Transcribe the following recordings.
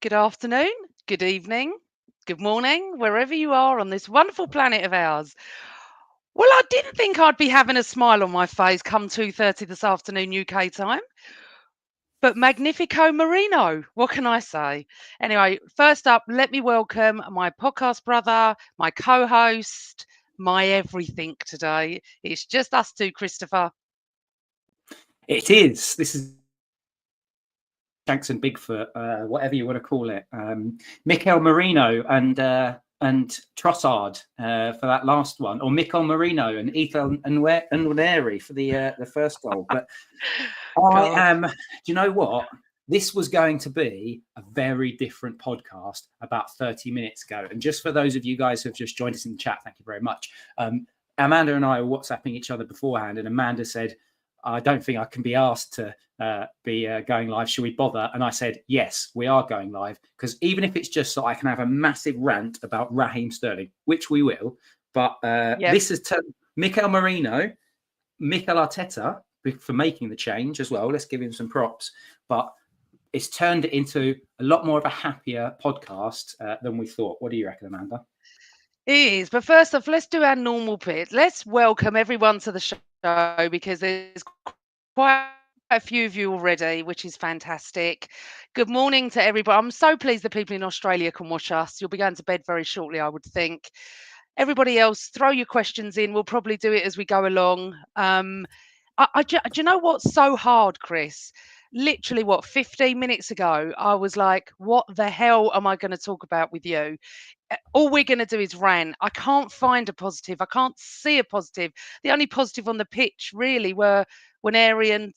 good afternoon, good evening, good morning, wherever you are on this wonderful planet of ours. Well, I didn't think I'd be having a smile on my face come 2:30 this afternoon UK time, but Magnifico Merino, what can I say? Anyway, first up, let me welcome my podcast brother, my co-host, my everything today. It's just us two, Christopher. It is. This is Shanks and Bigfoot, whatever you want to call it. Mikel Merino and Trossard for that last one, or Mikel Merino and Ethan and Nwaneri for the first goal. But I am. Do you know what? This was going to be a very different podcast about 30 minutes ago. And just for those of you guys who have just joined us in the chat, thank you very much. Amanda and I were WhatsApping each other beforehand, and Amanda said, I don't think I can be asked to be going live. Should we bother? And I said, yes, we are going live. Because even if it's just so I can have a massive rant about Raheem Sterling, which we will. But This is Mikel Merino, Mikel Arteta for making the change as well. Let's give him some props. But it's turned it into a lot more of a happier podcast than we thought. What do you reckon, Amanda? It is. But first off, let's do our normal bit. Let's welcome everyone to the show because there's quite a few of you already, which is fantastic. Good morning to everybody. I'm so pleased that people in Australia can watch us. You'll be going to bed very shortly, I would think. Everybody else, throw your questions in. We'll probably do it as we go along. Do you know what's so hard, Chris? Literally, 15 minutes ago, I was like, what the hell am I going to talk about with you? All we're going to do is rant. I can't find a positive. I can't see a positive. The only positive on the pitch really were Nwaneri and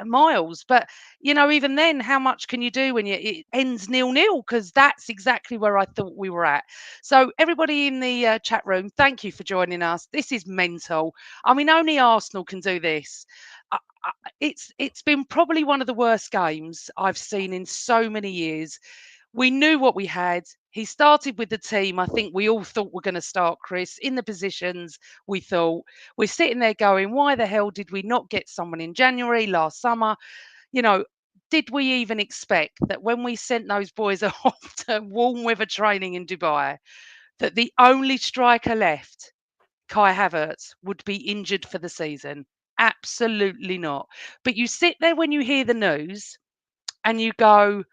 Miles. But, even then, how much can you do when it ends 0-0? Because that's exactly where I thought we were at. So everybody in the chat room, thank you for joining us. This is mental. I mean, only Arsenal can do this. It's been probably one of the worst games I've seen in so many years. We knew what we had. He started with the team. I think we all thought we're going to start, Chris, in the positions we thought. We're sitting there going, why the hell did we not get someone in January last summer? Did we even expect that when we sent those boys off to warm weather training in Dubai, that the only striker left, Kai Havertz, would be injured for the season? Absolutely not. But you sit there when you hear the news and you go,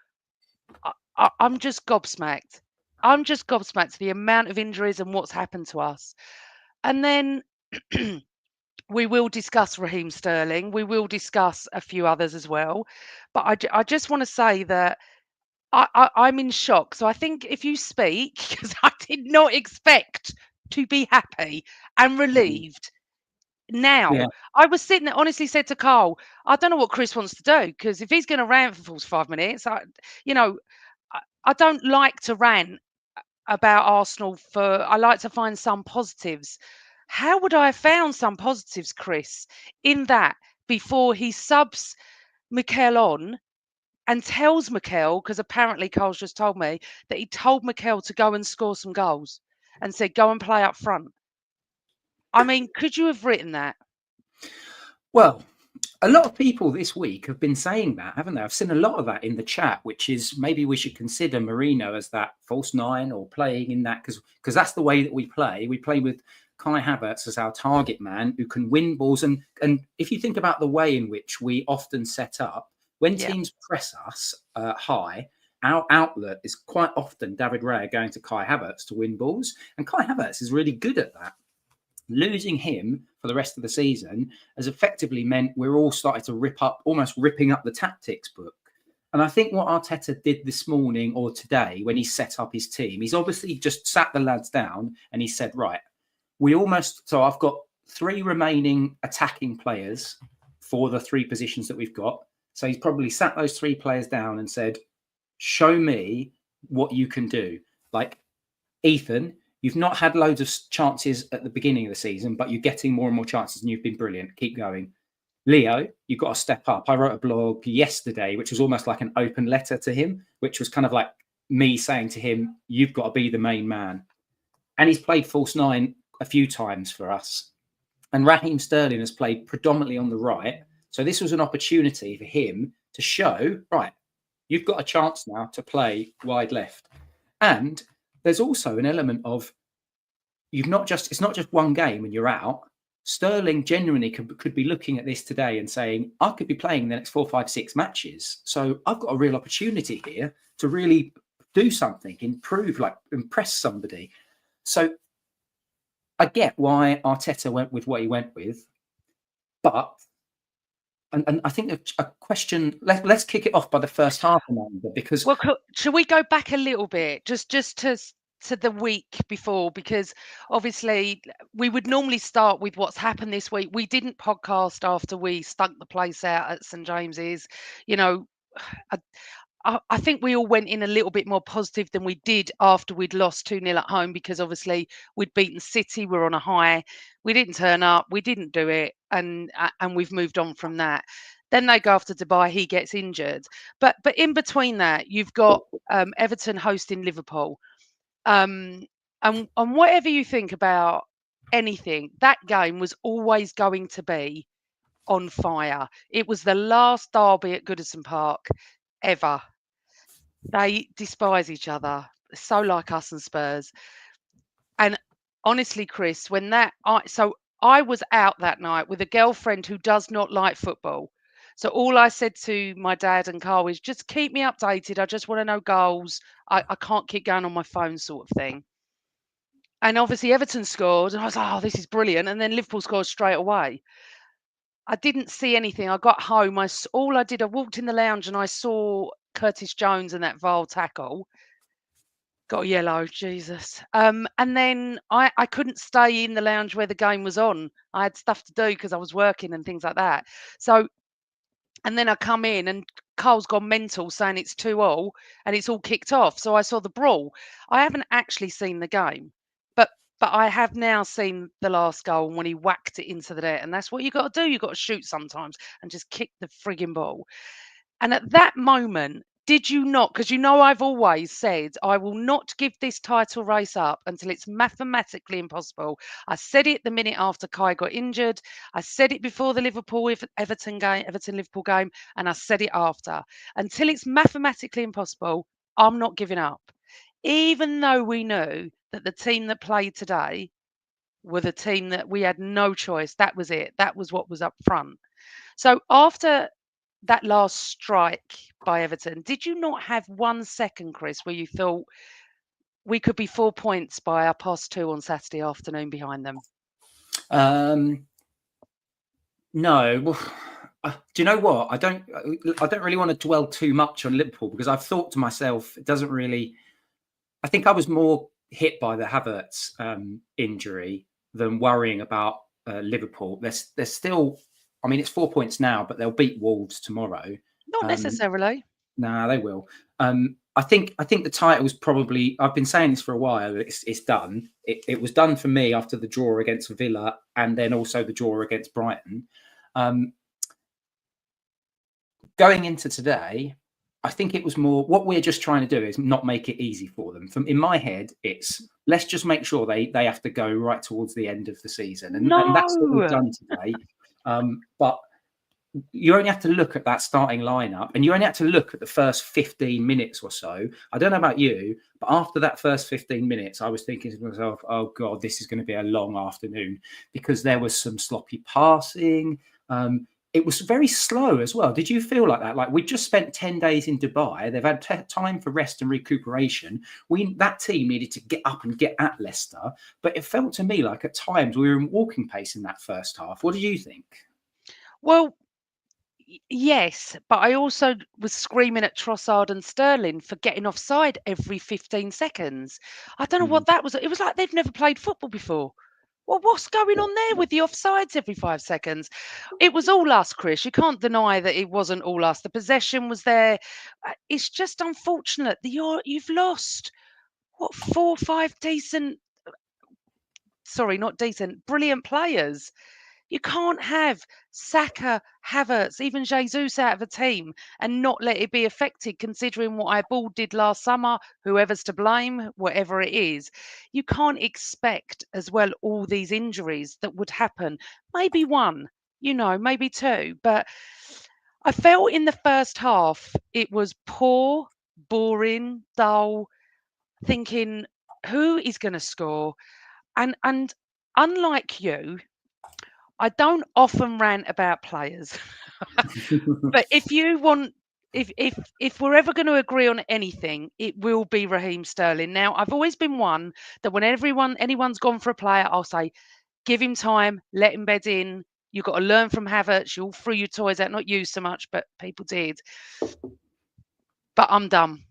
I'm just gobsmacked. I'm just gobsmacked the amount of injuries and what's happened to us. And then we will discuss Raheem Sterling. We will discuss a few others as well. But I just want to say that I'm in shock. So I think if you speak, because I did not expect to be happy and relieved. Now, I was sitting there, honestly said to Carl, I don't know what Chris wants to do, because if he's going to rant for 45 minutes, I don't like to rant about Arsenal I like to find some positives. How would I have found some positives, Chris, in that before he subs Mikel on and tells Mikel, because apparently Carl's just told me that he told Mikel to go and score some goals and said, go and play up front. I mean, could you have written that? Well, a lot of people this week have been saying that, haven't they? I've seen a lot of that in the chat, which is maybe we should consider Merino as that false nine or playing in that because that's the way that we play. We play with Kai Havertz as our target man who can win balls. And if you think about the way in which we often set up, when teams press us high, our outlet is quite often David Raya going to Kai Havertz to win balls. And Kai Havertz is really good at that. Losing him for the rest of the season has effectively meant we're all starting to almost ripping up the tactics book. And I think what Arteta did this morning or today when he set up his team, he's obviously just sat the lads down and he said, right, so I've got 3 remaining attacking players for the 3 positions that we've got. So he's probably sat those 3 players down and said, show me what you can do. Like, Ethan, you've not had loads of chances at the beginning of the season, but you're getting more and more chances and you've been brilliant. Keep going. Leo, you've got to step up. I wrote a blog yesterday, which was almost like an open letter to him, which was kind of like me saying to him, you've got to be the main man. And he's played false nine a few times for us. And Raheem Sterling has played predominantly on the right. So this was an opportunity for him to show, right, You've got a chance now to play wide left. And there's also an element of it's not just one game and you're out. Sterling genuinely could be looking at this today and saying, I could be playing the next 4, 5, 6 matches. So I've got a real opportunity here to really do something, improve, like impress somebody. So I get why Arteta went with what he went with, but and I think a question. Let's kick it off by the first half, Amanda, because Well, should we go back a little bit, just to the week before? Because obviously we would normally start with what's happened this week. We didn't podcast after we stunk the place out at St James's. You know, I think we all went in a little bit more positive than we did after we'd lost 2-0 at home, because obviously we'd beaten City, we're on a high. We didn't turn up, we didn't do it, and we've moved on from that. Then they go off to Dubai, he gets injured. But in between that, you've got Everton hosting Liverpool. And whatever you think about anything, that game was always going to be on fire. It was the last derby at Goodison Park ever. They despise each other, so like us and Spurs. And honestly, Chris, I was out that night with a girlfriend who does not like football. So all I said to my dad and Carl is, just keep me updated. I just want to know goals. I can't keep going on my phone, sort of thing. And obviously Everton scored, and I was like, oh, this is brilliant. And then Liverpool scored straight away. I didn't see anything. I got home. All I did, I walked in the lounge and I saw Curtis Jones and that vile tackle. Got a yellow, Jesus. And then I couldn't stay in the lounge where the game was on. I had stuff to do because I was working and things like that. So, and then I come in and Carl's gone mental saying it's 2-2 and it's all kicked off. So I saw the brawl. I haven't actually seen the game, but I have now seen the last goal when he whacked it into the net. And that's what you got to do. You got to shoot sometimes and just kick the frigging ball. And at that moment, did you not? Because you know, I've always said I will not give this title race up until it's mathematically impossible. I said it the minute after Kai got injured. I said it before the Everton Liverpool game, and I said it after. Until it's mathematically impossible, I'm not giving up. Even though we knew that the team that played today were the team that we had no choice. That was it. That was what was up front. So after that last strike by Everton, did you not have 1 second, Chris, where you thought we could be 4 points by 2:30 on Saturday afternoon behind them? No. Well, do you know what? I don't really want to dwell too much on Liverpool, because I've thought to myself, it doesn't really. I think I was more hit by the Havertz injury than worrying about Liverpool. They're still. I mean, it's 4 points now, but they'll beat Wolves tomorrow. Not necessarily. Nah, they will. I think the title was probably. I've been saying this for a while. It's done. It was done for me after the draw against Villa, and then also the draw against Brighton. Going into today, I think it was more what we're just trying to do is not make it easy for them. In my head, it's let's just make sure they have to go right towards the end of the season, and that's what we've done today. But you only have to look at that starting lineup, and you only have to look at the first 15 minutes or so. I don't know about you, but after that first 15 minutes, I was thinking to myself, oh God, this is going to be a long afternoon, because there was some sloppy passing. It was very slow as well. Did you feel like that? Like, we just spent 10 days in Dubai. They've had time for rest and recuperation. That team needed to get up and get at Leicester. But it felt to me like at times we were in walking pace in that first half. What do you think? Well, yes, but I also was screaming at Trossard and Sterling for getting offside every 15 seconds. I don't know what that was. It was like they've never played football before. Well, what's going on there with the offsides every 5 seconds? It was all us, Chris. You can't deny that it wasn't all us. The possession was there. It's just unfortunate that you've lost, what, 4 or 5 decent, sorry, not decent, brilliant players. You can't have Saka, Havertz, even Jesus out of a team and not let it be affected, considering what our ball did last summer, whoever's to blame, whatever it is. You can't expect as well all these injuries that would happen. Maybe one, maybe two. But I felt in the first half it was poor, boring, dull, thinking, who is going to score? And unlike you, I don't often rant about players. But if you want, if we're ever going to agree on anything, it will be Raheem Sterling. Now, I've always been one that when anyone's gone for a player, I'll say, give him time, let him bed in. You've got to learn from Havertz. You'll throw your toys out, not you so much, but people did. But I'm done.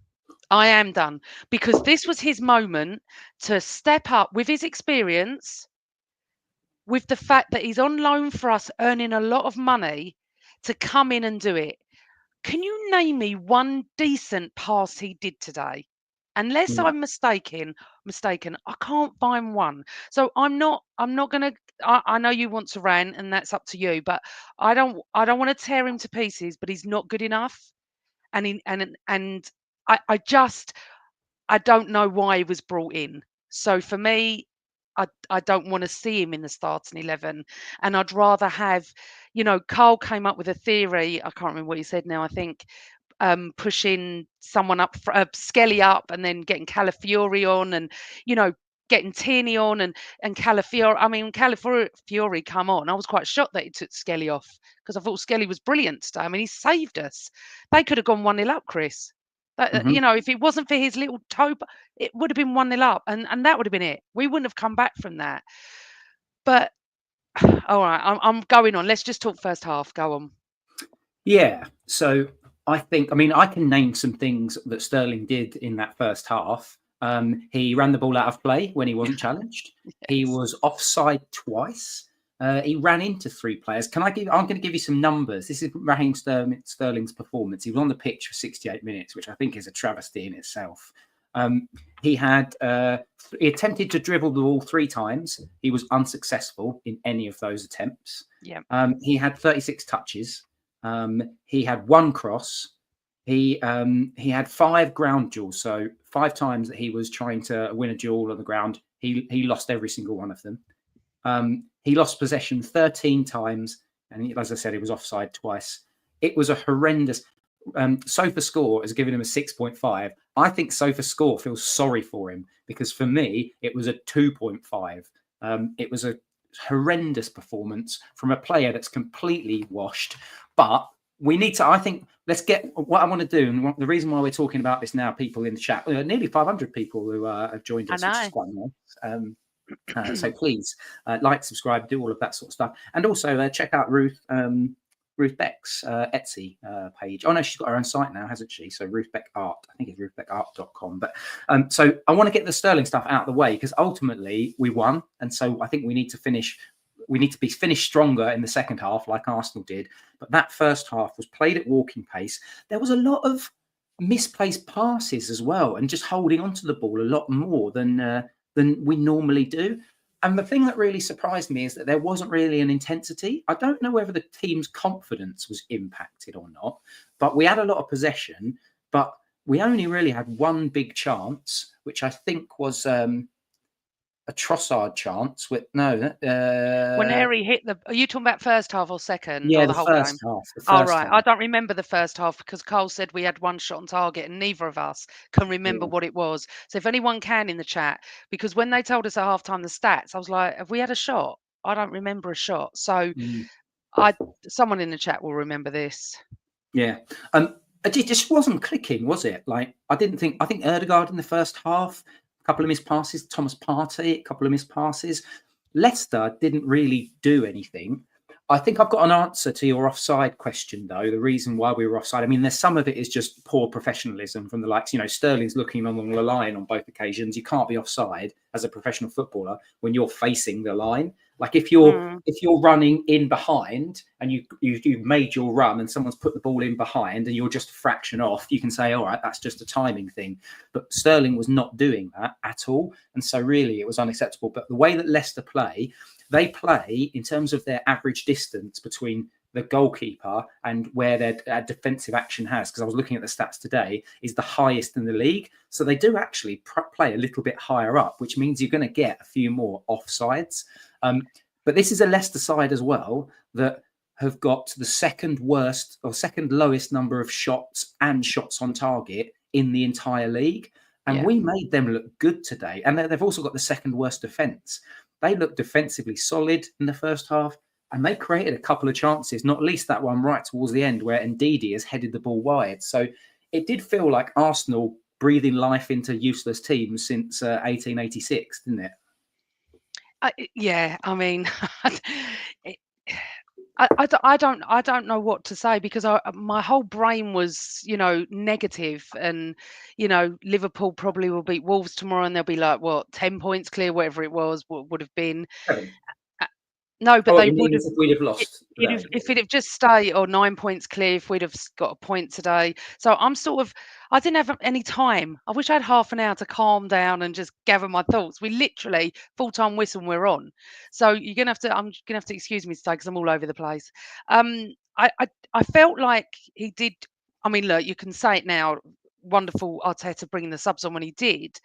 I am done because this was his moment to step up with his experience, with the fact that he's on loan for us, earning a lot of money to come in and do it. Can you name me one decent pass he did today? Unless No. I'm mistaken, I can't find one. So I'm not gonna I know you want to rant and that's up to you, but I don't want to tear him to pieces, but he's not good enough. And I just I don't know why he was brought in. So for me, I don't want to see him in the starting 11, and I'd rather have, Carl came up with a theory. I can't remember what he said now. I think pushing someone up, Skelly up, and then getting Calafiori on, and you know getting Tierney on, and Calafiori. I mean, Calafiori come on. I was quite shocked that he took Skelly off because I thought Skelly was brilliant today. I mean, he saved us. They could have gone 1-0 up, Chris. Mhm. If it wasn't for his little toe, it would have been 1-0 up, and that would have been it. We wouldn't have come back from that. But all right, I'm going on. Let's just talk first half. Go on. Yeah. So I mean, I can name some things that Sterling did in that first half. He ran the ball out of play when he wasn't challenged. He Yes. was offside twice. He ran into 3 players. I'm going to give you some numbers. This is Raheem Sterling's performance. He was on the pitch for 68 minutes, which I think is a travesty in itself. He attempted to dribble the ball 3 times. He was unsuccessful in any of those attempts. Yeah. He had 36 touches. He had 1 cross. He had 5 ground duels. So 5 times that he was trying to win a duel on the ground, he lost every single one of them. He lost possession 13 times, and as I said, he was offside twice. It was a horrendous. SofaScore has given him a 6.5. I think SofaScore feels sorry for him because for me it was a 2.5. It was a horrendous performance from a player that's completely washed. But we need to, I think, let's get what I want to do. And the reason why we're talking about this now, people in the chat, nearly 500 people who have joined I us, which is know. quite nice. So please like, subscribe, do all of that sort of stuff. And also check out Ruth Beck's Etsy page. Oh no, she's got her own site now, hasn't she? So Ruth Beck Art, I think it's ruthbeckart.com. But so I want to get the Sterling stuff out of the way because ultimately we won, and so I think we need to be finished stronger in the second half, like Arsenal did. But that first half was played at walking pace. There was a lot of misplaced passes as well, and just holding onto the ball a lot more than we normally do. And the thing that really surprised me is that there wasn't really an intensity. I don't know whether the team's confidence was impacted or not, but we had a lot of possession, but we only really had 1 big chance, which I think was a Trossard chance with Nwaneri hit the. Are you talking about first half or second or yeah, the the whole first game? half. Oh, right. I don't remember the first half because Carl said we had 1 shot on target and neither of us can remember Yeah. what it was. So if anyone can in the chat, because when they told us at halftime the stats, I was like, have we had a shot? I don't remember a shot. So Mm. someone in the chat will remember this. Yeah. It just wasn't clicking, was it? Like, I think Erdegaard in the first half, a couple of missed passes, Thomas Partey, a couple of missed passes. Leicester didn't really do anything. I think I've got an answer to your offside question, though. The reason why we were offside, I mean, there's some of it is just poor professionalism from the likes. Sterling's looking along the line on both occasions. You can't be offside as a professional footballer when you're facing the line. Like if you're running in behind and you've made your run and someone's put the ball in behind and you're just a fraction off, you can say, all right, that's just a timing thing. But Sterling was not doing that at all. And so really it was unacceptable. But the way that Leicester play, they play in terms of their average distance between the goalkeeper and where their defensive action has, because I was looking at the stats today, is the highest in the league. So they do actually play a little bit higher up, which means you're going to get a few more offsides. But this is a Leicester side as well that have got the second worst or second lowest number of shots and shots on target in the entire league. And Yeah. we made them look good today. And they've also got the second worst defence. They looked defensively solid in the first half, and they created a couple of chances, not least that one right towards the end where Ndidi has headed the ball wide. So it did feel like Arsenal breathing life into useless teams since 1886, didn't it? Yeah, I mean, it, I don't know what to say because my whole brain was, negative and, Liverpool probably will beat Wolves tomorrow and they'll be like, what, 10 points clear, whatever it was, what would have been. 7. Uh, No, but Oh, they you would mean have. as if we'd have lost today? If it'd have just stayed or 9 points clear, if we'd have got a point today. So I didn't have any time. I wish I had half an hour to calm down and just gather my thoughts. We literally full-time whistle and we're on. So I'm gonna have to excuse me today because I'm all over the place. Um, I felt like he did. I mean, look, you can say it now. Wonderful Arteta bringing the subs on when he did.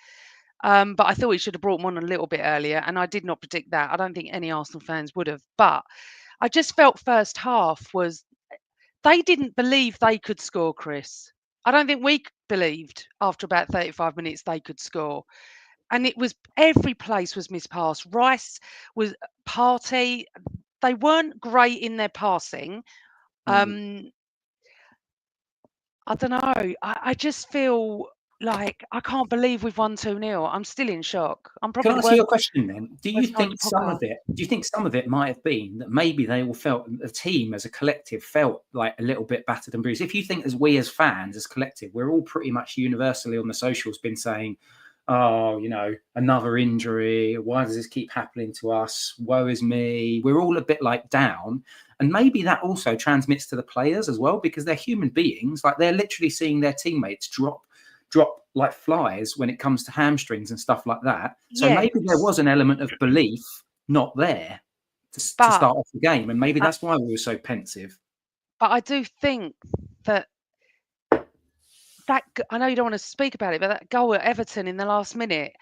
But I thought he should have brought them on a little bit earlier, and I did not predict that. I don't think any Arsenal fans would have. But I just felt first half was they didn't believe they could score, Chris. I don't think we believed after about 35 minutes they could score. And it was every place was mispassed. Rice was Party. They weren't great in their passing. Mm. Um, I don't know. I just feel like I can't believe we've won 2-0. I'm still in shock. I'm Can probably I the ask you a question then? worst part of the podcast. Do you think some of it might have been that maybe they all felt the team as a collective felt like a little bit battered and bruised? If you think as fans, as collective, we're all pretty much universally on the socials been saying, oh, another injury. Why does this keep happening to us? Woe is me. We're all a bit like down. And maybe that also transmits to the players as well, because they're human beings. Like they're literally seeing their teammates drop like flies when it comes to hamstrings and stuff like that. So Yes, maybe there was an element of belief not there to but start off the game. And maybe I, that's why we were so pensive. but I do think that I know you don't want to speak about it, but that goal at Everton in the last minute,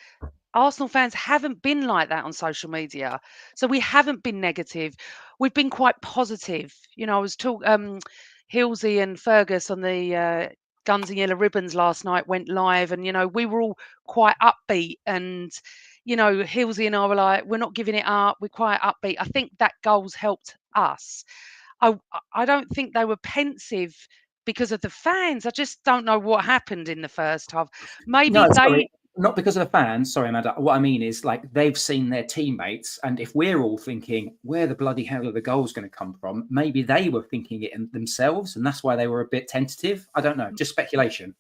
Arsenal fans haven't been like that on social media. So we haven't been negative. We've been quite positive. I was Hilsey and Fergus on the Guns and Yellow Ribbons last night went live, and we were all quite upbeat. And Hilsey and I were like, we're not giving it up. We're quite upbeat. I think that goal's helped us. I I don't think they were pensive because of the fans. I just don't know what happened in the first half. Maybe No, they. sorry, not because of the fans. Sorry, Amanda. What I mean is like they've seen their teammates, and if we're all thinking where the bloody hell are the goals going to come from, maybe they were thinking it themselves, and that's why they were a bit tentative. I don't know, just speculation.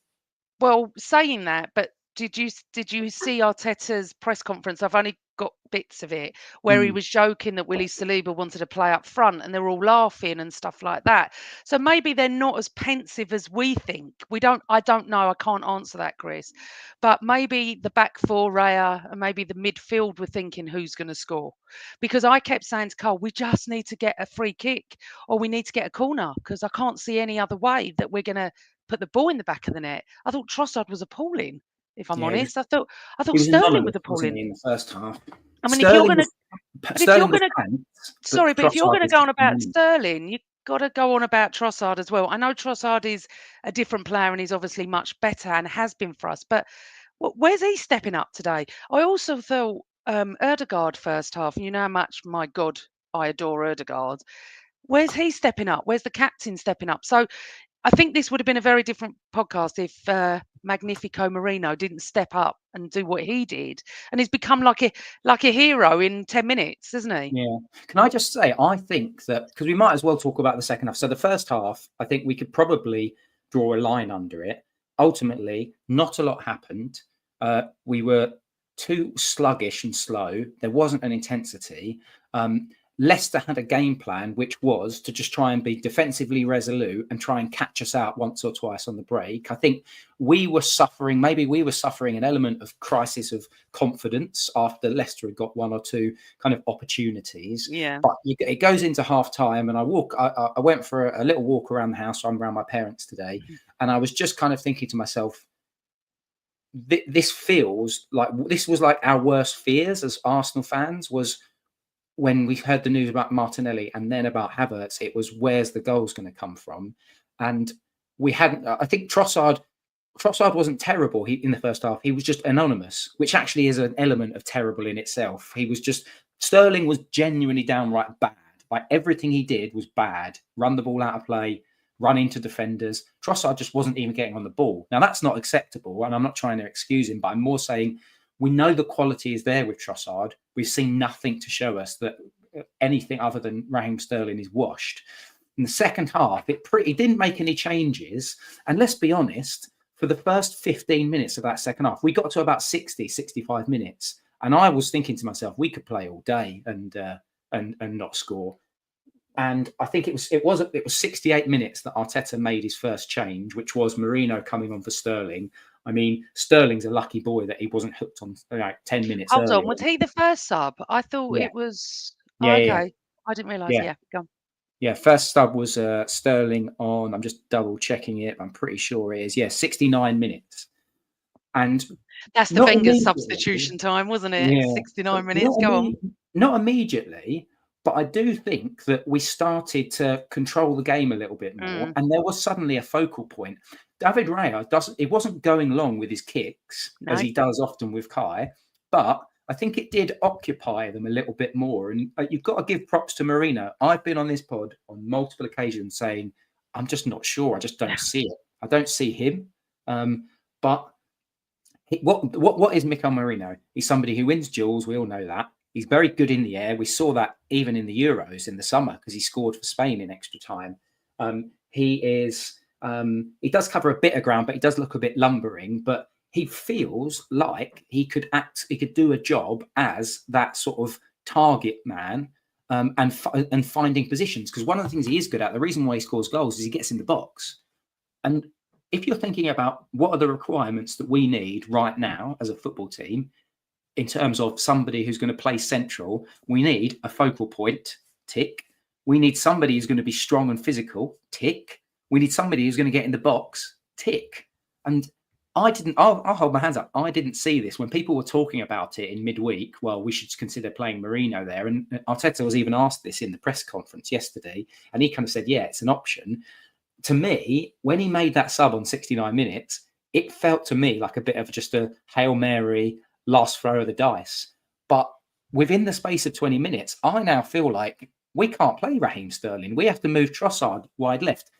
Well, saying that, but did you see Arteta's press conference? I've only got bits of it where he Mm. was joking that Willie Saliba wanted to play up front, and they were all laughing and stuff like that. So maybe they're not as pensive as we think. I don't know. I can't answer that, Chris. But maybe the back four, Raya, and maybe the midfield were thinking who's going to score, because I kept saying to Cole, we just need to get a free kick or we need to get a corner because I can't see any other way that we're going to put the ball in the back of the net. I thought Trossard was appalling, if I'm Yeah, honest. I thought he was Sterling anonymous, was wasn't appalling. he, in the first half? I mean, Sterling was if you're Sterling was gonna, pants, but sorry, but if you're Trossard gonna was go on just about anonymous. Sterling, you've got to go on about Trossard as well. I know Trossard is a different player and he's obviously much better and has been for us, but where's he stepping up today? I also thought Erdegaard first half, and you know how much, my God, I adore Erdegaard. Where's he stepping up? Where's the captain stepping up? So I think this would have been a very different podcast if Magnifico Merino didn't step up and do what he did, and he's become like a hero in 10 minutes, isn't he? Yeah. Can I just say, I think that because we might as well talk about the second half. So the first half, I think we could probably draw a line under it. Ultimately, not a lot happened. We were too sluggish and slow. There wasn't an intensity. Leicester had a game plan, which was to just try and be defensively resolute and try and catch us out once or twice on the break. I think maybe we were suffering an element of crisis of confidence after Leicester had got one or two kind of opportunities. Yeah. But it goes into half time, and I went for a little walk around the house. I'm around my parents today, and I was just kind of thinking to myself, this feels like this was like our worst fears as Arsenal fans was when we heard the news about Martinelli and then about Havertz, it was where's the goals going to come from? And we hadn't. I think Trossard wasn't terrible in the first half. He was just anonymous, which actually is an element of terrible in itself. He was just Sterling was genuinely downright bad. Like everything he did was bad. Run the ball out of play, run into defenders. Trossard just wasn't even getting on the ball. Now that's not acceptable, and I'm not trying to excuse him, but I'm more saying we know the quality is there with Trossard. We've seen nothing to show us that anything other than Raheem Sterling is washed. In the second half, he didn't make any changes, and let's be honest. For the first 15 minutes of that second half, we got to about 60, 65 minutes. And I was thinking to myself, we could play all day and not score. And I think it was 68 minutes that Arteta made his first change, which was Merino coming on for Sterling. I mean, Sterling's a lucky boy that he wasn't hooked on 10 minutes Hold earlier. on, was he the first sub? I thought Yeah. it was... Yeah, okay. I didn't realise. Yeah, go on. Yeah, first sub was Sterling on. I'm just double checking it. I'm pretty sure it is. Yeah, 69 minutes. And that's the Wenger substitution time, wasn't it? Yeah, 69 minutes. Go on. Not immediately, but I do think that we started to control the game a little bit more, and there was suddenly a focal point. David Raya it wasn't going long with his kicks as he does often with Kai, but I think it did occupy them a little bit more. And you've got to give props to Merino. I've been on this pod on multiple occasions saying, I'm just not sure. I just don't see it. I don't see him. But what is Mikel Merino? He's somebody who wins duels. We all know that. He's very good in the air. We saw that even in the Euros in the summer because he scored for Spain in extra time. He does cover a bit of ground, but he does look a bit lumbering. But he feels like he could do a job as that sort of target man and finding positions. Because one of the things he is good at, the reason why he scores goals is he gets in the box. And if you're thinking about what are the requirements that we need right now as a football team, in terms of somebody who's going to play central, we need a focal point, tick. We need somebody who's going to be strong and physical, tick. We need somebody who's going to get in the box, tick. And I'll hold my hands up. I didn't see this when people were talking about it in midweek. Well, we should consider playing Merino there. And Arteta was even asked this in the press conference yesterday. And he kind of said, yeah, it's an option. To me, when he made that sub on 69 minutes, it felt to me like a bit of just a Hail Mary, last throw of the dice. But within the space of 20 minutes, I now feel like we can't play Raheem Sterling. We have to move Trossard wide left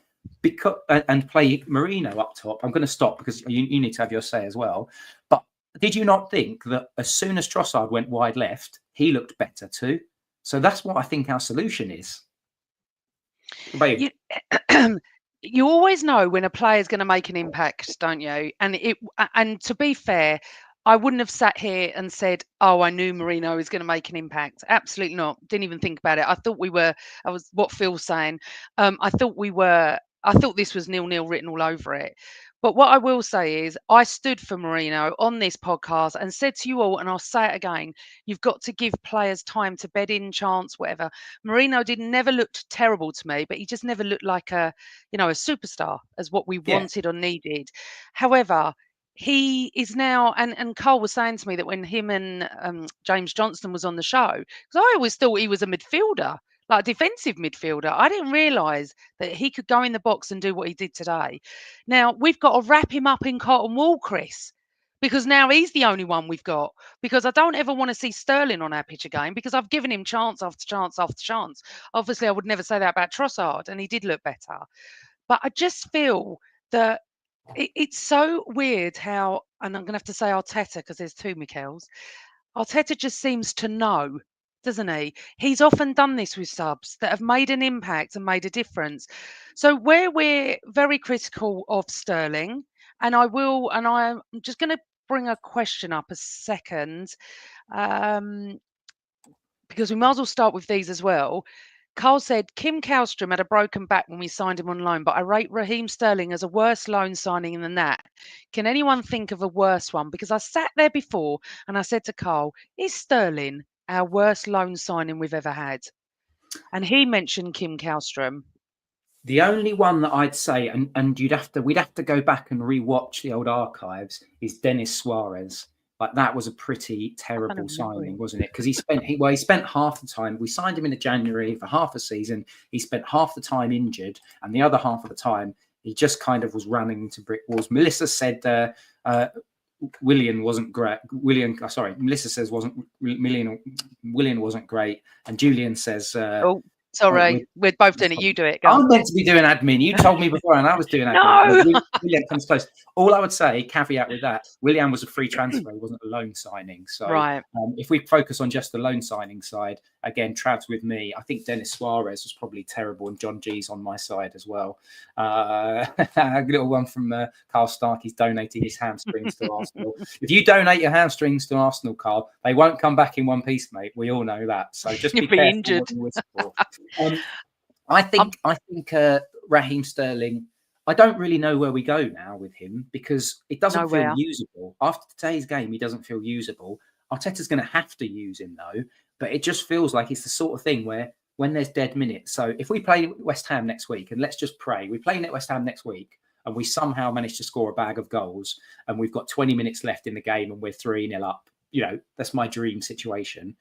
and play Merino up top. I'm going to stop because you need to have your say as well. But did you not think that as soon as Trossard went wide left, he looked better too? So that's what I think our solution is. You always know when a player is going to make an impact, don't you? And to be fair, I wouldn't have sat here and said, oh, I knew Merino was going to make an impact. Absolutely not. Didn't even think about it. I was what Phil's saying. I thought this was 0-0 written all over it. But what I will say is I stood for Merino on this podcast and said to you all, and I'll say it again, you've got to give players time to bed in, chance, whatever. Merino never looked terrible to me, but he just never looked like a superstar as what we wanted or needed. However, he is now, and Cole was saying to me that when him and James Johnston was on the show, because I always thought he was a midfielder, like a defensive midfielder. I didn't realise that he could go in the box and do what he did today. Now, we've got to wrap him up in cotton wool, Chris, because now he's the only one we've got. Because I don't ever want to see Sterling on our pitch again because I've given him chance after chance after chance. Obviously, I would never say that about Trossard, and he did look better. But I just feel that it's so weird how, and I'm going to have to say Arteta because there's two Mikels. Arteta just seems to know, doesn't he? He's often done this with subs that have made an impact and made a difference. So where we're very critical of Sterling, and I'm just going to bring a question up a second, because we might as well start with these as well. Carl said, Kim Kallstrom had a broken back when we signed him on loan, but I rate Raheem Sterling as a worse loan signing than that. Can anyone think of a worse one? Because I sat there before and I said to Carl, is Sterling our worst loan signing we've ever had? And he mentioned Kim Kallstrom. The only one that I'd say, and we'd have to go back and rewatch the old archives, is Denis Suarez. Like that was a pretty I don't terrible remember signing, him. wasn't it? Because he spent half the time. We signed him in January for half a season. He spent half the time injured, and the other half of the time he just kind of was running into brick walls. Melissa said Willian wasn't great. Melissa says Willian wasn't great, and Julian says Oh, sorry, we're both doing it. You do it, go I'm on. meant to be doing admin. You told me before, and I was doing admin. No! Willian comes close. All I would say, caveat with that, Willian was a free transfer. He wasn't a loan signing. So Right. if we focus on just the loan signing side, again, Trav's with me. I think Dennis Suarez was probably terrible, and John G's on my side as well. A little one from Carl Stark. He's donating his hamstrings to Arsenal. If you donate your hamstrings to Arsenal, Carl, they won't come back in one piece, mate. We all know that. So just be careful injured. what you wish for. I think Raheem Sterling, I don't really know where we go now with him because it doesn't feel usable. After today's game, he doesn't feel usable. Arteta's going to have to use him though, but it just feels like it's the sort of thing where when there's dead minutes. So if we play West Ham next week, and let's just pray, we play West Ham next week and we somehow manage to score a bag of goals and we've got 20 minutes left in the game and we're 3-0 up, that's my dream situation.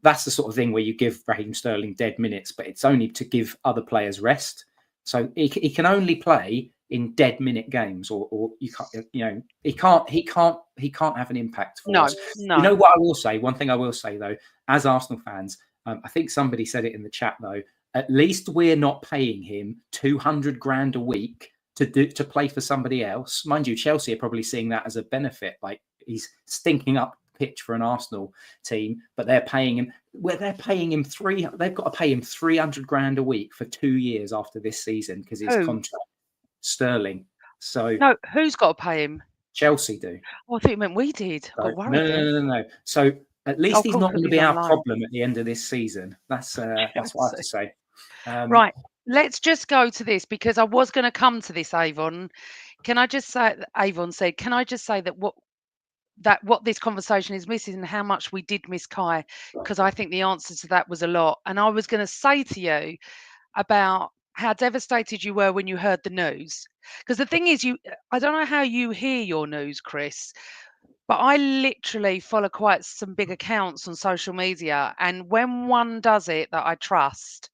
That's the sort of thing where you give Raheem Sterling dead minutes, but it's only to give other players rest. So he can only play in dead minute games, or you can't, he can't have an impact for us. No. You know what I will say? One thing I will say though, as Arsenal fans, I think somebody said it in the chat though. At least we're not paying him 200 grand a week to play for somebody else. Mind you, Chelsea are probably seeing that as a benefit. Like he's stinking up pitch for an Arsenal team, but they're paying him. They've got to pay him 300 grand a week for 2 years after this season because his contract. Sterling. So no, who's got to pay him? Chelsea do. Oh, I think you meant we did. So, got worried no. So at least he's not going to be our problem at the end of this season. That's what I have to say. Right. Let's just go to this because I was going to come to this, Avon. Can I just say, Avon said, can I just say that what this conversation is missing and how much we did miss Kai, because I think the answer to that was a lot. And I was going to say to you about how devastated you were when you heard the news, because the thing is, I don't know how you hear your news, Chris, but I literally follow quite some big accounts on social media, and when one does it that I trust,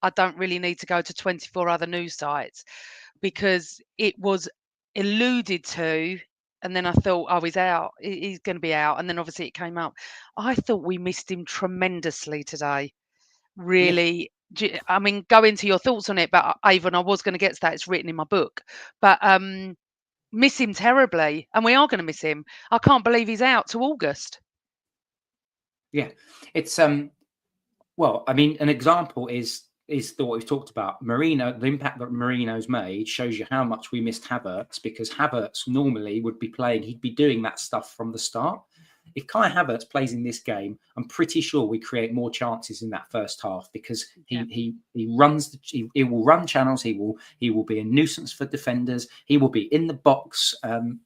I don't really need to go to 24 other news sites because it was alluded to. And then I thought, oh, he's out. He's going to be out. And then obviously it came up. I thought we missed him tremendously today. Really. Yeah. I mean, go into your thoughts on it. But Avon, I was going to get to that. It's written in my book. But miss him terribly. And we are going to miss him. I can't believe he's out to August. Yeah. It's, well, I mean, an example is what we've talked about. Merino, the impact that Merino's made shows you how much we missed Havertz, because Havertz normally would be playing, he'd be doing that stuff from the start. If Kai Havertz plays in this game, I'm pretty sure we create more chances in that first half because he runs he will run channels, he will be a nuisance for defenders, he will be in the box,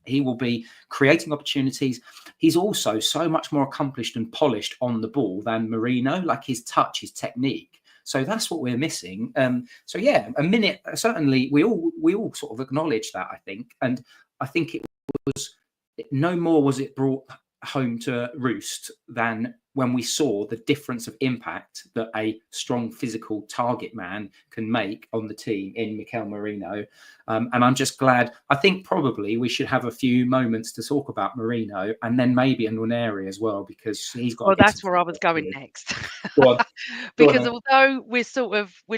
he will be creating opportunities. He's also so much more accomplished and polished on the ball than Merino, like his touch, his technique. So that's what we're missing. So yeah, a minute, certainly we all sort of acknowledge that, I think. And I think it was no more was it brought home to roost than when we saw the difference of impact that a strong physical target man can make on the team in Mikel Merino. And I'm just glad. I think probably we should have a few moments to talk about Merino and then maybe a Nwaneri as well, because he's got. Well, that's where I was going next. Because although we're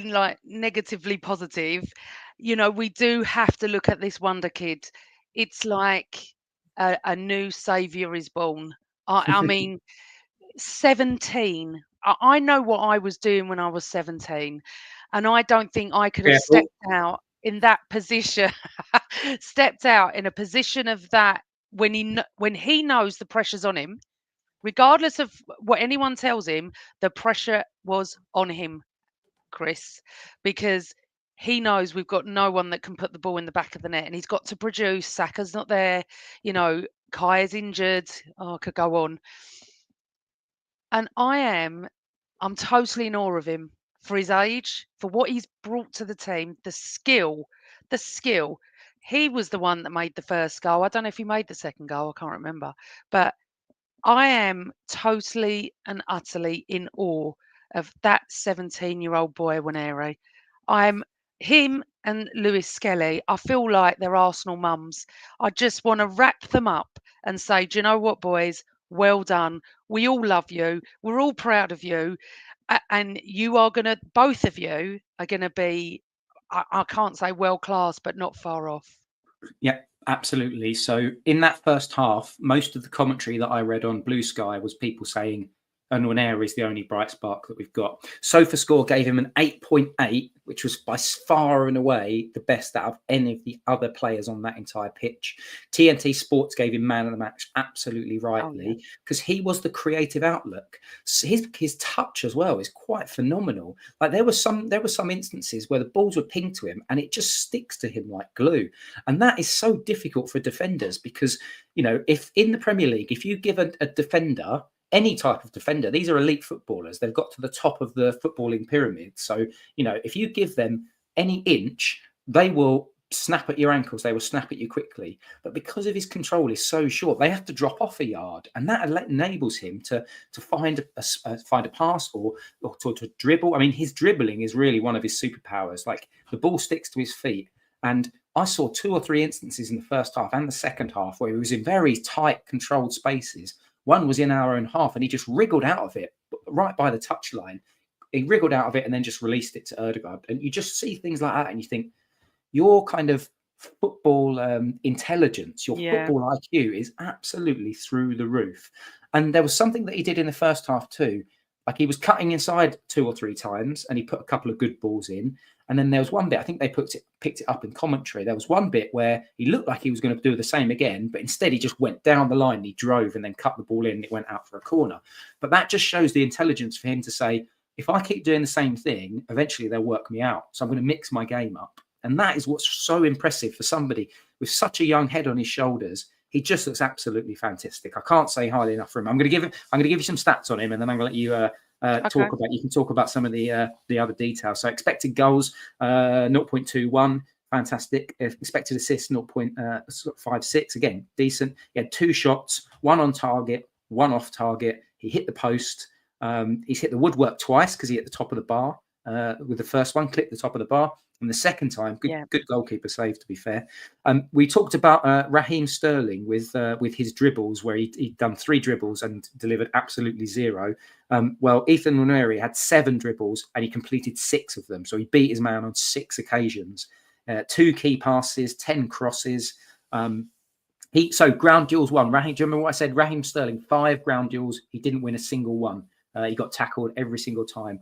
like negatively positive, we do have to look at this wonder kid. It's like a new savior is born. I mean, 17. I know what I was doing when I was 17, and I don't think I could have stepped out in that position, stepped out in a position of that when he knows the pressure's on him, regardless of what anyone tells him. The pressure was on him, Chris, because he knows we've got no one that can put the ball in the back of the net, and he's got to produce. Saka's not there, Kai is injured. Oh, I could go on. And I'm totally in awe of him for his age, for what he's brought to the team, the skill. he was the one that made the first goal. I don't know if he made the second goal. I can't remember, but I am totally and utterly in awe of that 17-year-old boy, Nwaneri. I'm him and Lewis Skelly. I feel like they're Arsenal mums. I just want to wrap them up and say, do you know what, boys? Well done. We all love you. We're all proud of you. And you are going to, both of you are going to be, I can't say world class, but not far off. Yeah, absolutely. So in that first half, most of the commentary that I read on Blue Sky was people saying Nwaneri is the only bright spark that we've got. SofaScore gave him an 8.8, which was by far and away the best out of any of the other players on that entire pitch. TNT Sports gave him man of the match, absolutely rightly, because he was the creative outlook. His touch as well is quite phenomenal. Like there were some instances where the balls were pinged to him and it just sticks to him like glue. And that is so difficult for defenders because, you know, if in the Premier League, if you give a defender, any type of defender, these are elite footballers. They've got to the top of the footballing pyramid. So, you know, if you give them any inch, they will snap at your ankles. They will snap at you quickly. But because of his control is so short, they have to drop off a yard, and that enables him to find a pass or to dribble. I mean, his dribbling is really one of his superpowers. Like the ball sticks to his feet, and I saw 2 or 3 instances in the first half and the second half where he was in very tight, controlled spaces. One was in our own half, and he just wriggled out of it right by the touchline. He wriggled out of it and then just released it to Ødegaard. And you just see things like that, and you think your kind of football intelligence, your football IQ is absolutely through the roof. And there was something that he did in the first half too. Like he was cutting inside 2 or 3 times, and he put a couple of good balls in. And then there was one bit, I think they picked it up in commentary. There was one bit where he looked like he was going to do the same again, but instead he just went down the line, he drove and then cut the ball in, and it went out for a corner. But that just shows the intelligence for him to say, if I keep doing the same thing, eventually they'll work me out. So I'm going to mix my game up. And that is what's so impressive for somebody with such a young head on his shoulders. He just looks absolutely fantastic. I can't say highly enough for him. I'm going to give you some stats on him, and then I'm going to let you you can talk about some of the other details. So expected goals 0.21, fantastic. Expected assists 0.56, again decent. He had 2 shots, 1 on target, 1 off target. He hit the post. He's hit the woodwork twice because he hit the top of the bar with the first one, clipped the top of the bar. And the second time, good goalkeeper save, to be fair. We talked about Raheem Sterling with his dribbles, where he'd done 3 dribbles and delivered absolutely 0. Well, Ethan Nwaneri had 7 dribbles and he completed 6 of them. So he beat his man on 6 occasions. 2 key passes, 10 crosses. So ground duels 1. Raheem, do you remember what I said? Raheem Sterling, 5 ground duels. He didn't win a single one. He got tackled every single time.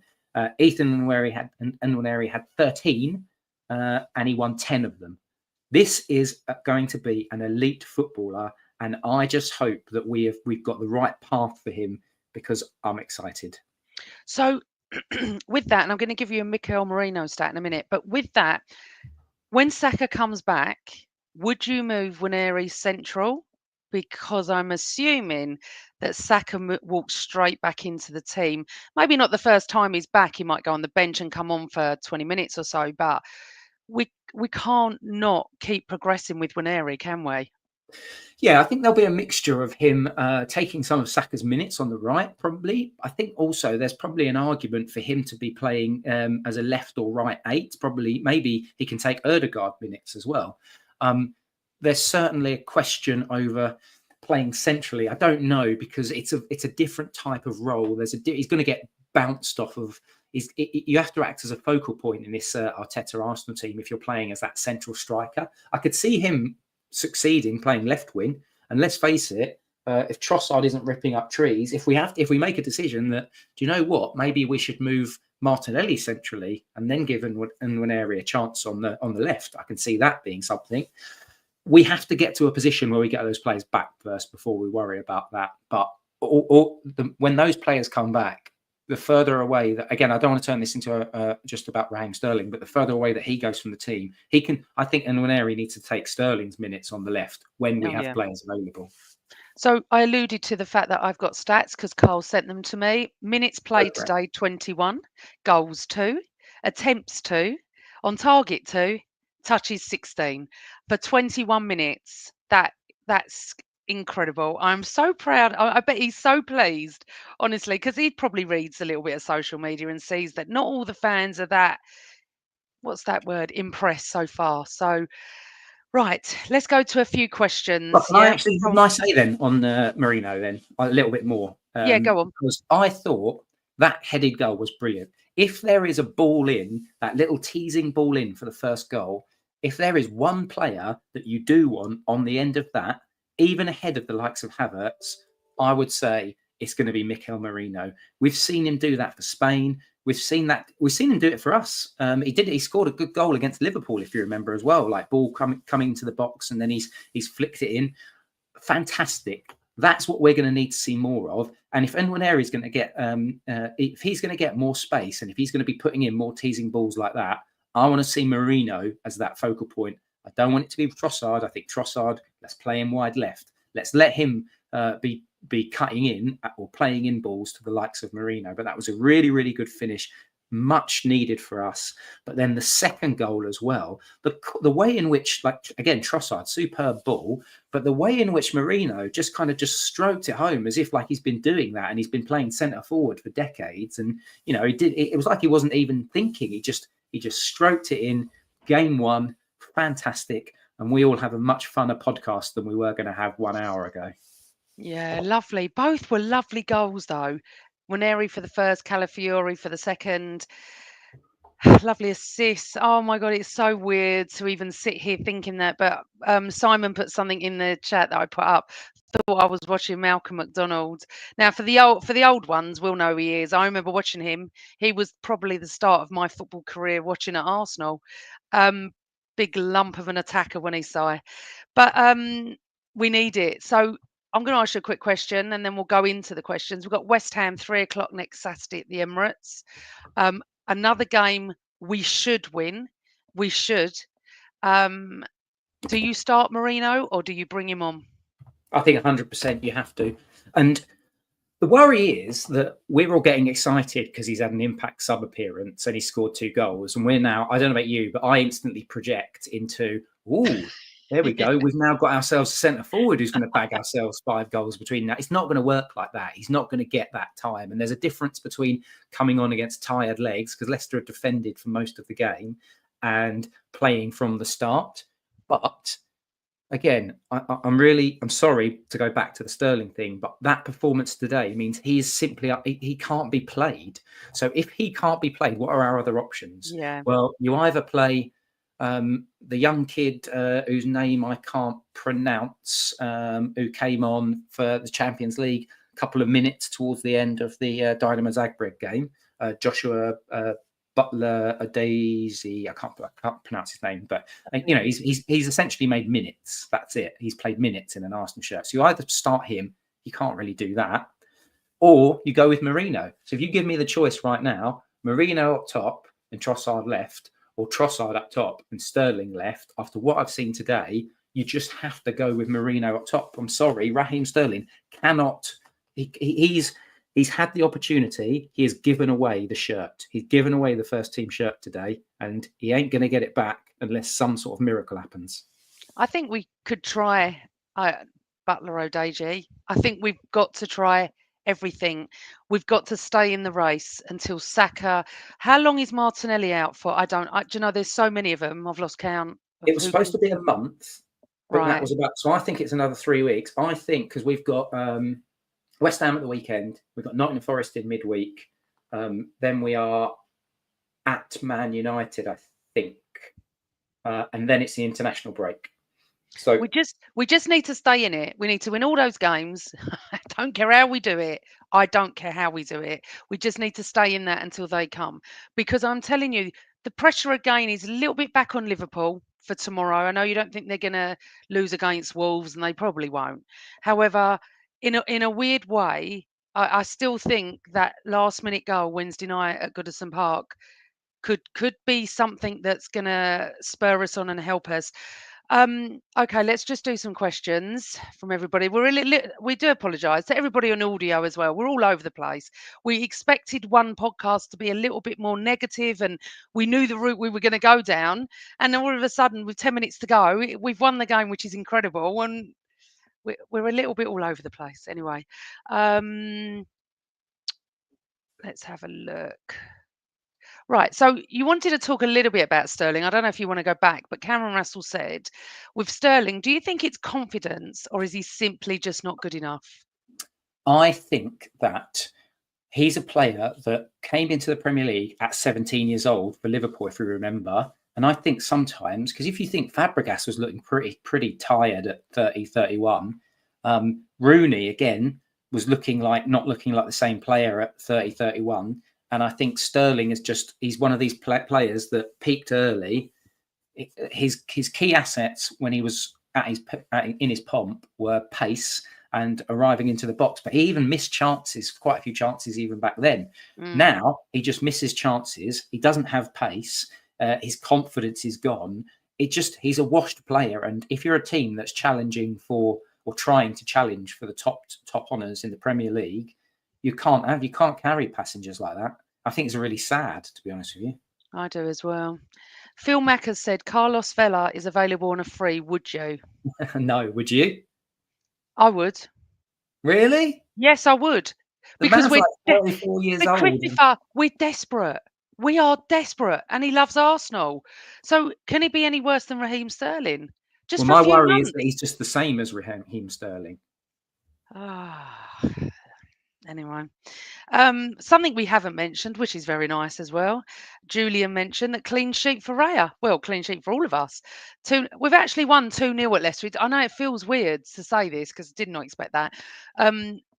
Ethan Nwaneri had 13, and he won 10 of them. This is going to be an elite footballer, and I just hope that we've got the right path for him, because I'm excited. So with that, and I'm going to give you a Mikel Merino stat in a minute, but with that, when Saka comes back, would you move Nwaneri central? Because I'm assuming that Saka walks straight back into the team. Maybe not the first time he's back. He might go on the bench and come on for 20 minutes or so. But we can't not keep progressing with Nwaneri, can we? Yeah, I think there'll be a mixture of him taking some of Saka's minutes on the right, probably. I think also there's probably an argument for him to be playing as a left or right 8. Probably, maybe he can take Ødegaard minutes as well. There's certainly a question over playing centrally. I don't know, because it's a different type of role. He's going to get bounced off of. You have to act as a focal point in this Arteta Arsenal team if you're playing as that central striker. I could see him succeeding playing left wing, and let's face it, if Trossard isn't ripping up trees, if we make a decision that, do you know what, maybe we should move Martinelli centrally and then give Nwaneri a chance on the left, I can see that being something. We have to get to a position where we get those players back first before we worry about that. But when those players come back, the further away that, again, I don't want to turn this into just about Raheem Sterling, but the further away that he goes from the team, he can. I think Nwaneri needs to take Sterling's minutes on the left when we have players available. So I alluded to the fact that I've got stats because Carl sent them to me. Minutes played today, 21. Goals 2. Attempts 2. On target 2. touches 16 for 21 minutes. That's incredible. I'm so proud. I bet he's so pleased, honestly, because he probably reads a little bit of social media and sees that not all the fans are that, what's that word, impressed so far. So, right, let's go to a few Well, questions. can I Yeah. actually have Go my on. say then on Merino then a little bit more? Yeah, go on. Because I thought that headed goal was brilliant. If there is a ball in, that little teasing ball in for the first goal, if there is one player that you do want on the end of that, even ahead of the likes of Havertz, I would say it's going to be Mikel Merino. We've seen him do that for Spain. We've seen that. We've seen him do it for us. He did it. He scored a good goal against Liverpool, if you remember as well. Like ball coming into the box, and then he's flicked it in. Fantastic. That's what we're going to need to see more of. And if Nwaneri is going to get, if he's going to get more space, and if he's going to be putting in more teasing balls like that, I want to see Merino as that focal point. I don't want it to be Trossard. I think Trossard, let's play him wide left. Let's let him be cutting in or playing in balls to the likes of Merino. But that was a really, really good finish, much needed for us. But then the second goal as well, the way in which, like, again, Trossard, superb ball, but the way in which Merino just kind of just stroked it home as if like he's been doing that and he's been playing centre forward for decades. And, you know, it was like he wasn't even thinking. He just stroked it in. Game one, fantastic. And we all have a much funner podcast than we were going to have 1 hour ago. Yeah, lovely. Both were lovely goals, though. Nwaneri for the first, Calafiori for the second. Lovely assist. Oh my God, it's so weird to even sit here thinking that. But Simon put something in the chat that I put up. Thought I was watching Malcolm McDonald. Now for the old ones, we'll know who he is. I remember watching him. He was probably the start of my football career watching at Arsenal. Um, Big lump of an attacker when he saw. But we need it. So I'm going to ask you a quick question, and then we'll go into the questions. We've got West Ham 3 o'clock next Saturday at the Emirates. Another game we should win. We should. Um, do you start Merino or do you bring him on? I think 100% you have to. And the worry is that we're all getting excited because he's had an impact sub appearance and he scored 2 goals. And we're now, I don't know about you, but I instantly project into, ooh, there we go. We've now got ourselves a centre forward who's going to bag ourselves 5 goals between that. It's not going to work like that. He's not going to get that time. And there's a difference between coming on against tired legs, because Leicester have defended for most of the game, and playing from the start. But again, I'm sorry to go back to the Sterling thing, but that performance today means he is simply he can't be played. So if he can't be played, what are our other options? Yeah. Well, you either play the young kid whose name I can't pronounce, who came on for the Champions League a couple of minutes towards the end of the Dynamo Zagreb game, Joshua Butler, a Daisy. I can't pronounce his name, but you know, he's essentially made minutes. That's it. He's played minutes in an Arsenal shirt. So you either start him, you can't really do that, or you go with Merino. So if you give me the choice right now, Merino up top and Trossard left, or Trossard up top and Sterling left, after what I've seen today, you just have to go with Merino up top. I'm sorry, Raheem Sterling cannot. He's had the opportunity. He has given away the shirt. He's given away the first team shirt today, and he ain't going to get it back unless some sort of miracle happens. I think we could try Butler Odeji. I think we've got to try everything. We've got to stay in the race until Saka. How long is Martinelli out for? Do you know, there's so many of them. I've lost count It of was who supposed can. to be a month, but that Right. was about. So I think it's another 3 weeks. I think because we've got West Ham at the weekend, we've got Nottingham Forest in midweek, then we are at Man United, I think, and then it's the international break. So We just need to stay in it. We need to win all those games. I don't care how we do it. I don't care how we do it. We just need to stay in that until they come. Because I'm telling you, the pressure again is a little bit back on Liverpool for tomorrow. I know you don't think they're going to lose against Wolves, and they probably won't. However, in a weird way, I still think that last minute goal Wednesday night at Goodison Park could be something that's going to spur us on and help us. Okay, let's just do some questions from everybody. We do apologise to everybody on audio as well. We're all over the place. We expected one podcast to be a little bit more negative, and we knew the route we were going to go down. And then all of a sudden, with 10 minutes to go, we've won the game, which is incredible, and we're a little bit all over the place. Anyway, um, let's have a look. Right. So you wanted to talk a little bit about Sterling. I don't know if you want to go back, but Cameron Russell said, with Sterling, do you think it's confidence or is he simply just not good enough? I think that he's a player that came into the Premier League at 17 years old for Liverpool, if you remember. And I think sometimes, because if you think Fabregas was looking pretty tired at 30, 31, Rooney, again, was not looking like the same player at 30, 31. And I think Sterling he's one of these players that peaked early. His key assets when he was in his pomp were pace and arriving into the box. But he even missed chances, quite a few chances even back then. Now, he just misses chances. He doesn't have pace. His confidence is gone. He's a washed player. And if you're a team that's challenging for or trying to challenge for the top honours in the Premier League, you can't carry passengers like that. I think it's really sad, to be honest with you. I do as well. Phil Mack has said Carlos Vela is available on a free. Would you? No, would you? I would. Really? Yes, I would. The Because man's like 34 years old. Christopher, we're desperate. We are desperate, and he loves Arsenal. So can he be any worse than Raheem Sterling? Just for my a few worry months. is that he's just the same as Raheem Sterling. Anyway, something we haven't mentioned, which is very nice as well. Julian mentioned that clean sheet for Raya. Well, clean sheet for all of us. We've actually won 2-0 at Leicester. I know it feels weird to say this because I did not expect that.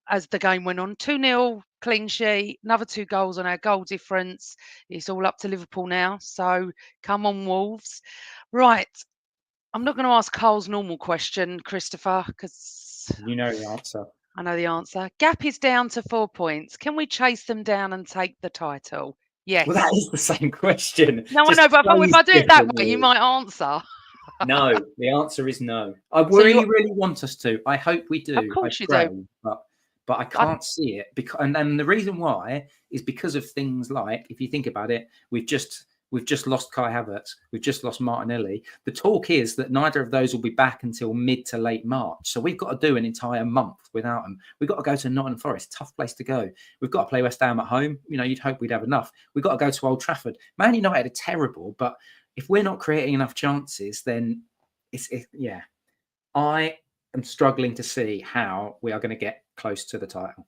As the game went on, 2-0 clean sheet, another 2 goals on our goal difference. It's all up to Liverpool now. So come on, Wolves. Right. I'm not going to ask Carl's normal question, Christopher, because you know the answer. I know the answer. Gap is down to 4 points. Can we chase them down and take the title? Yes. Well, that is the same question. No, I know, but if I do it that way, you might answer. No, the answer is no. I really want us to. I hope we do. Of course you do. But I can't see it and the reason why is because of things like, if you think about it, we've just lost Kai Havertz, we've just lost Martinelli. The talk is that neither of those will be back until mid to late March. So we've got to do an entire month without them. We've got to go to Nottingham Forest, tough place to go. We've got to play West Ham at home. You know, you'd hope we'd have enough. We've got to go to Old Trafford. Man United are terrible, but if we're not creating enough chances, then I am struggling to see how we are going to get close to the title.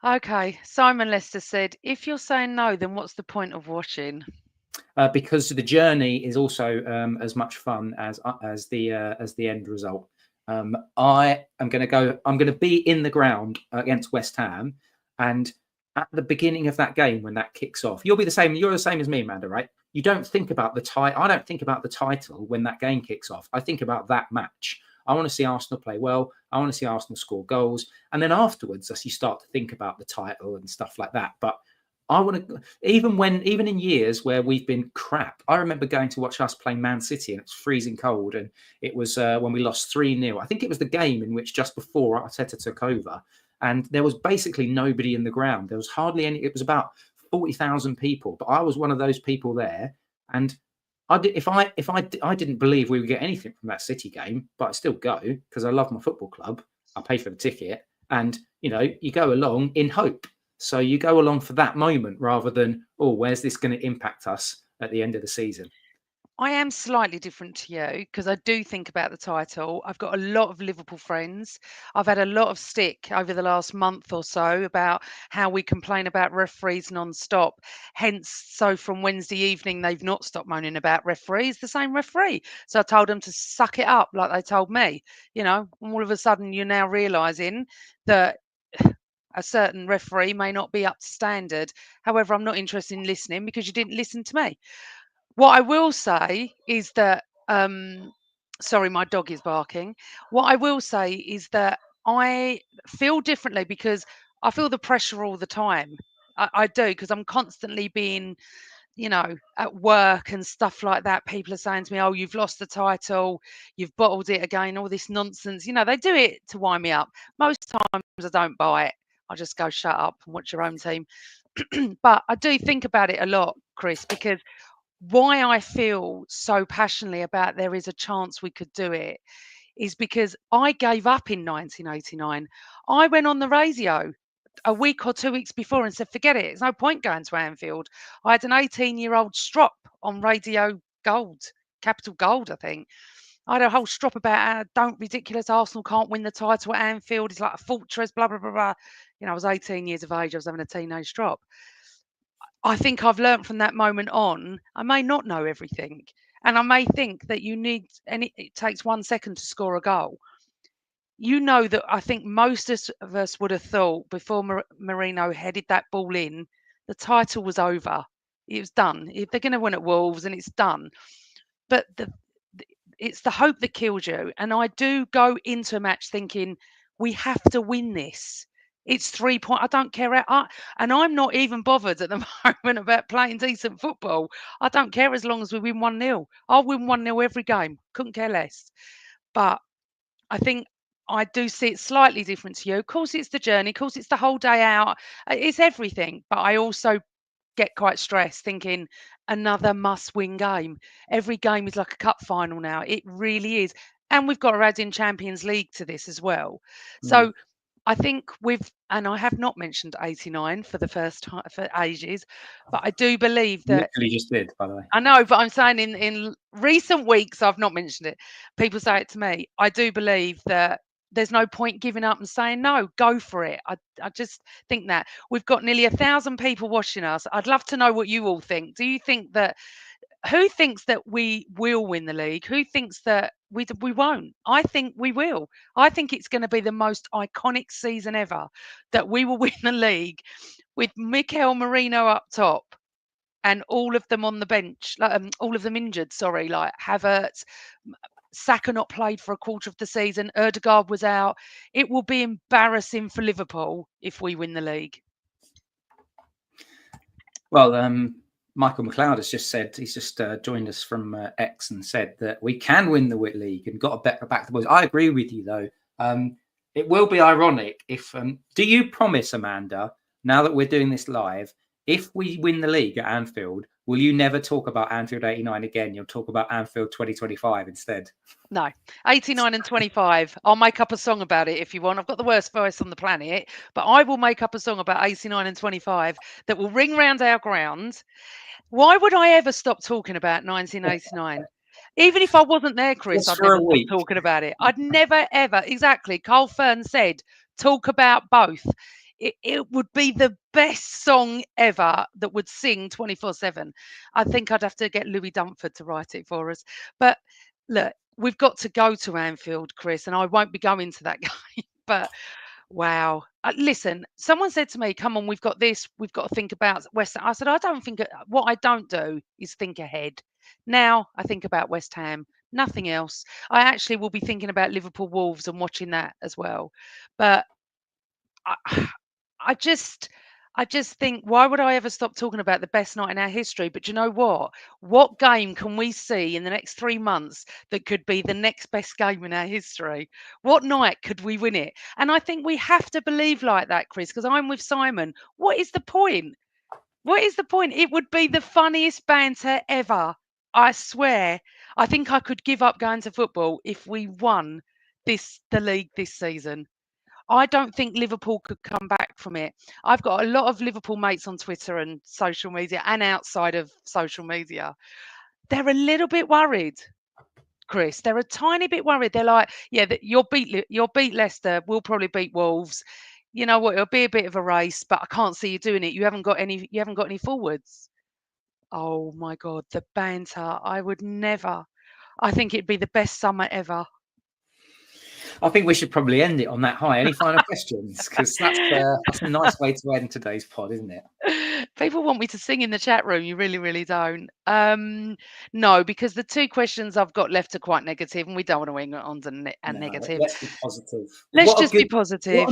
Okay, Simon Lester said, if you're saying no, then what's the point of watching? Because the journey is also as much fun as the end result. I'm going to be in the ground against West Ham, and at the beginning of that game when that kicks off, you're the same as me, Amanda, right? You don't think about the title. I don't think about the title when that game kicks off. I think about that match. I want to see Arsenal play well. I want to see Arsenal score goals. And then afterwards, as you start to think about the title and stuff like that. But I want to, even in years where we've been crap, I remember going to watch us play Man City and it's freezing cold. And it was when we lost 3-0. I think it was the game in which just before Arteta took over. And there was basically nobody in the ground. There was hardly any. It was about 40,000 people. But I was one of those people there. And I didn't believe we would get anything from that City game, but I still go because I love my football club. I pay for the ticket, and you go along in hope. So you go along for that moment rather than, where's this going to impact us at the end of the season? I am slightly different to you because I do think about the title. I've got a lot of Liverpool friends. I've had a lot of stick over the last month or so about how we complain about referees non-stop. Hence, so from Wednesday evening, they've not stopped moaning about referees, the same referee. So I told them to suck it up like they told me, and all of a sudden you're now realising that a certain referee may not be up to standard. However, I'm not interested in listening because you didn't listen to me. What I will say is that, sorry, my dog is barking. What I will say is that I feel differently because I feel the pressure all the time. I do, because I'm constantly being, at work and stuff like that, people are saying to me, "Oh, you've lost the title, you've bottled it again," all this nonsense. They do it to wind me up. Most times I don't buy it. I just go, shut up and watch your own team. But I do think about it a lot, Chris, because why I feel so passionately about there is a chance we could do it is because I gave up in 1989. I went on the radio a week or 2 weeks before and said, forget it. There's no point going to Anfield. I had an 18-year-old strop on Radio Gold, Capital Gold, I think. I had a whole strop about how don't ridiculous Arsenal can't win the title at Anfield. It's like a fortress, blah, blah, blah, blah. I was 18 years of age. I was having a teenage strop. I think I've learnt from that moment on, I may not know everything. And I may think that it takes 1 second to score a goal. That I think most of us would have thought before Merino headed that ball in, the title was over. It was done. If they're going to win at Wolves, and it's done. But it's the hope that kills you. And I do go into a match thinking we have to win this. It's 3 points. I don't care. And I'm not even bothered at the moment about playing decent football. I don't care as long as we win 1-0. I'll win 1-0 every game. Couldn't care less. But I think I do see it slightly different to you. Of course, it's the journey. Of course, it's the whole day out. It's everything. But I also get quite stressed thinking another must-win game. Every game is like a cup final now. It really is. And we've got to add in Champions League to this as well. So I think and I have not mentioned 89 for the first time for ages, but I do believe that. Literally just did, by the way. I know, but I'm saying in recent weeks, I've not mentioned it. People say it to me. I do believe that there's no point giving up and saying no, go for it. I just think that we've got nearly 1,000 people watching us. I'd love to know what you all think. Do you think that who thinks that we will win the league? Who thinks that we won't? I think we will. I think it's going to be the most iconic season ever, that we will win the league with Mikel Merino up top and all of them on the bench, all of them injured. Sorry, like Havertz, Saka not played for a quarter of the season. Erdegaard was out. It will be embarrassing for Liverpool if we win the league. Well, Michael McLeod has just said, he's just joined us from X and said that we can win the WIT League and got a bet back the boys. I agree with you, though. It will be ironic if, do you promise, Amanda, now that we're doing this live, if we win the league at Anfield, will you never talk about Anfield 89 again? You'll talk about Anfield 2025 instead. No, 89 and 25. I'll make up a song about it if you want. I've got the worst voice on the planet, but I will make up a song about 89 and 25 that will ring round our ground. Why would I ever stop talking about 1989? Even if I wasn't there, Chris, I'd never stop talking about it. I'd never, ever. Exactly. Carl Fern said, talk about both. It would be the best song ever that would sing 24/7. I think I'd have to get Louis Dunford to write it for us. But look, we've got to go to Anfield, Chris, and I won't be going to that game. But wow. Listen, someone said to me, come on, we've got this. We've got to think about West Ham. I said, what I don't do is think ahead. Now I think about West Ham, nothing else. I actually will be thinking about Liverpool Wolves and watching that as well. But I just think, why would I ever stop talking about the best night in our history? But you know what? What game can we see in the next 3 months that could be the next best game in our history? What night could we win it? And I think we have to believe like that, Chris, because I'm with Simon. What is the point? What is the point? It would be the funniest banter ever. I swear. I think I could give up going to football if we won the league this season. I don't think Liverpool could come back from it. I've got a lot of Liverpool mates on Twitter and social media and outside of social media. They're a little bit worried, Chris. They're a tiny bit worried. They're like, yeah, you'll beat Leicester. We'll probably beat Wolves. You know what? It'll be a bit of a race, but I can't see you doing it. You haven't got any forwards. Oh my God, the banter. I would never. I think it'd be the best summer ever. I think we should probably end it on that high. Any final questions? Because that's a nice way to end today's pod, isn't it? People want me to sing in the chat room. You really, really don't. No, because the 2 questions I've got left are quite negative, and we don't want to wing on to negative. Let's be positive. Let's just be positive.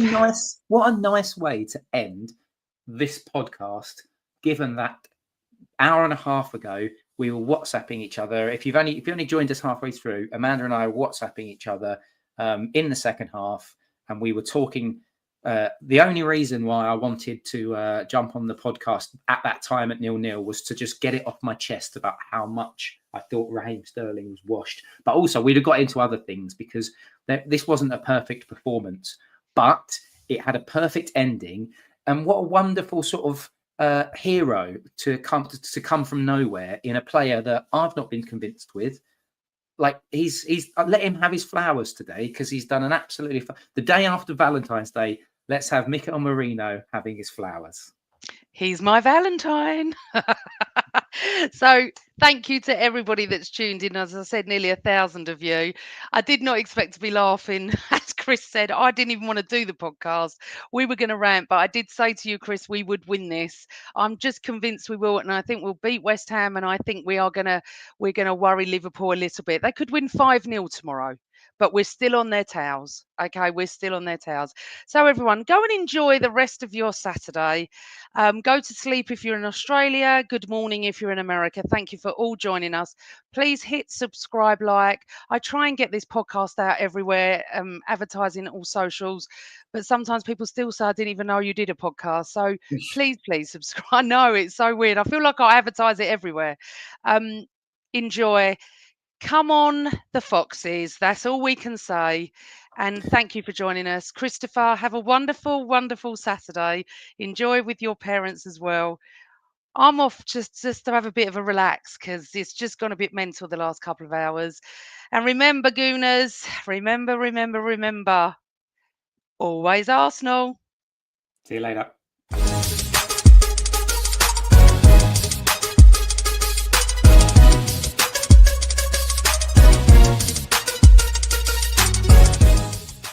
What a nice way to end this podcast, given that hour and a half ago, we were WhatsApping each other. If you've only joined us halfway through, Amanda and I were WhatsApping each other in the second half, and we were talking. The only reason why I wanted to jump on the podcast at that time at 0-0 was to just get it off my chest about how much I thought Raheem Sterling was washed. But also, we'd have got into other things because this wasn't a perfect performance, but it had a perfect ending. And what a wonderful sort of hero to come from nowhere in a player that I've not been convinced with. Like he's let him have his flowers today because he's done an absolutely the day after Valentine's Day. Let's have Mikel Merino having his flowers. He's my Valentine. So thank you to everybody that's tuned in. As I said, nearly 1,000 of you. I did not expect to be laughing. As Chris said, I didn't even want to do the podcast. We were going to rant, but I did say to you, Chris, we would win this. I'm just convinced we will, and I think we'll beat West Ham. And I think we're gonna worry Liverpool a little bit. They could win 5-0 tomorrow. But we're still on their tails. Okay, we're still on their tails. So, everyone, go and enjoy the rest of your Saturday. Go to sleep if you're in Australia. Good morning if you're in America. Thank you for all joining us. Please hit subscribe, like. I try and get this podcast out everywhere, advertising all socials, but sometimes people still say, I didn't even know you did a podcast. So please subscribe. I know it's so weird. I feel like I advertise it everywhere. Enjoy. Come on, the Foxes. That's all we can say. And thank you for joining us. Christopher, have a wonderful, wonderful Saturday. Enjoy with your parents as well. I'm off just to have a bit of a relax because it's just gone a bit mental the last couple of hours. And remember, Gooners, remember, always Arsenal. See you later.